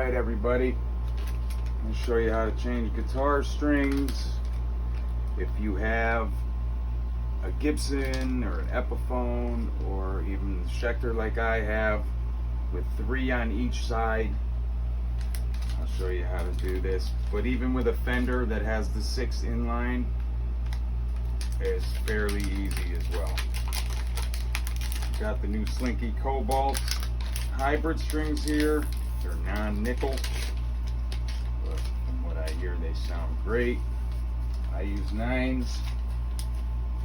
Alright everybody, I'm going to show you how to change guitar strings. If you have a Gibson or an Epiphone or even Schecter like I have with 3 on each side, I'll show you how to do this. But even with a Fender that has the 6 inline, it's fairly easy as well. Got the new Slinky Cobalt hybrid strings here. They're non-nickel, but from what I hear they sound great. I use 9s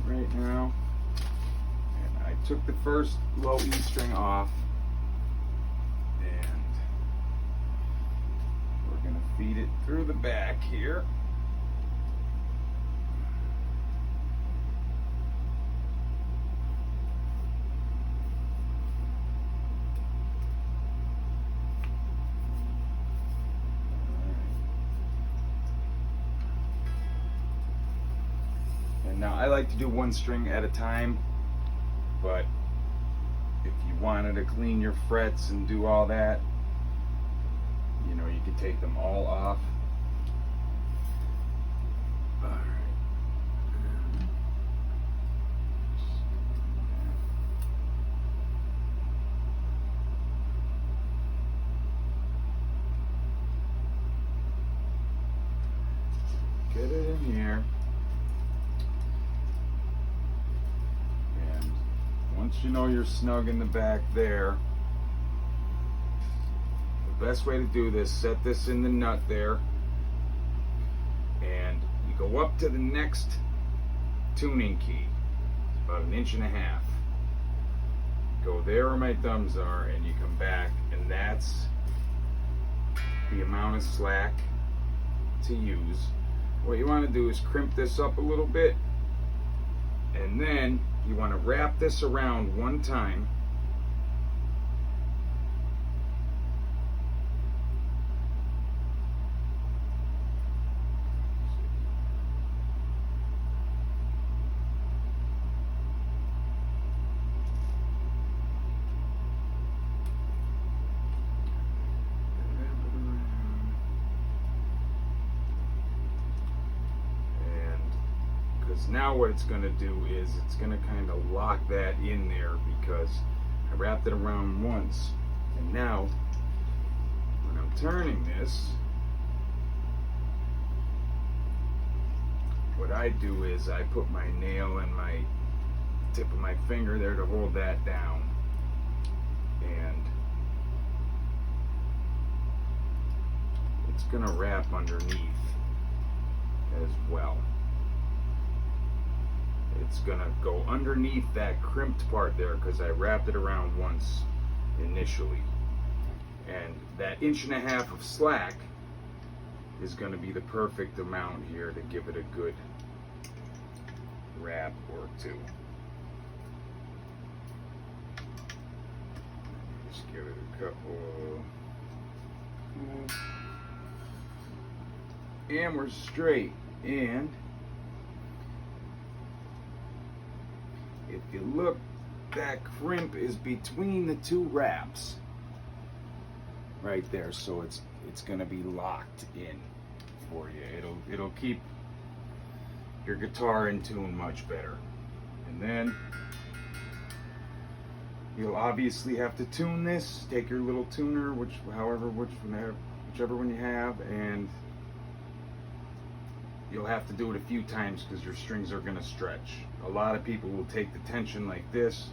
right now, and I took the first low E string off, and we're going to feed it through the back here. Now I like to do 1 string at a time, but if you wanted to clean your frets and do all that, you know, you could take them all off. All right. Get it in here. Once you know you're snug in the back there, the best way to do this, set this in the nut there, and you go up to the next tuning key, about 1.5 inches. Go there where my thumbs are, and you come back, and that's the amount of slack to use. What you want to do is crimp this up a little bit, and then you want to wrap this around 1 time. Now what it's going to do is it's going to kind of lock that in there because I wrapped it around once. And now when I'm turning this, what I do is I put my nail and my tip of my finger there to hold that down, and it's going to wrap underneath as well. It's gonna go underneath that crimped part there because I wrapped it around once initially, and that 1.5 inches of slack is going to be the perfect amount here to give it a good wrap or 2. Just give it a couple, and we're straight. And if you look, that crimp is between the 2 wraps right there, so it's going to be locked in for you. It'll keep your guitar in tune much better. And then you'll obviously have to tune this. Take your little tuner, whichever one you have, and you'll have to do it a few times because your strings are going to stretch. A lot of people will take the tension like this,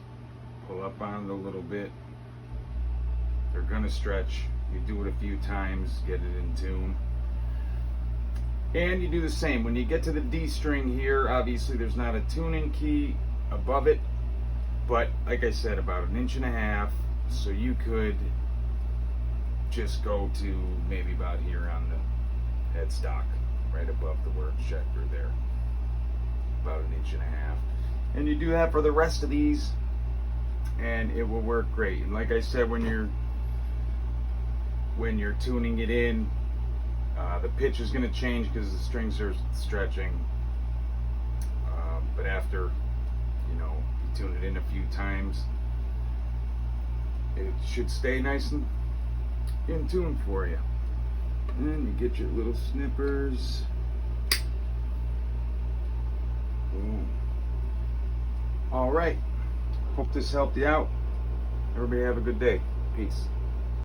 pull up on it a little bit. They're going to stretch. You do it a few times, get it in tune. And you do the same. When you get to the D string here, obviously there's not a tuning key above it, but like I said, about 1.5 inches, so you could just go to maybe about here on the headstock, right above the word Schecter there, about 1.5 inches. And you do that for the rest of these, and it will work great. And like I said, when you're tuning it in, the pitch is going to change because the strings are stretching. But after, you tune it in a few times, it should stay nice and in tune for you. And you get your little snippers. Boom. All right. Hope this helped you out. Everybody have a good day. Peace.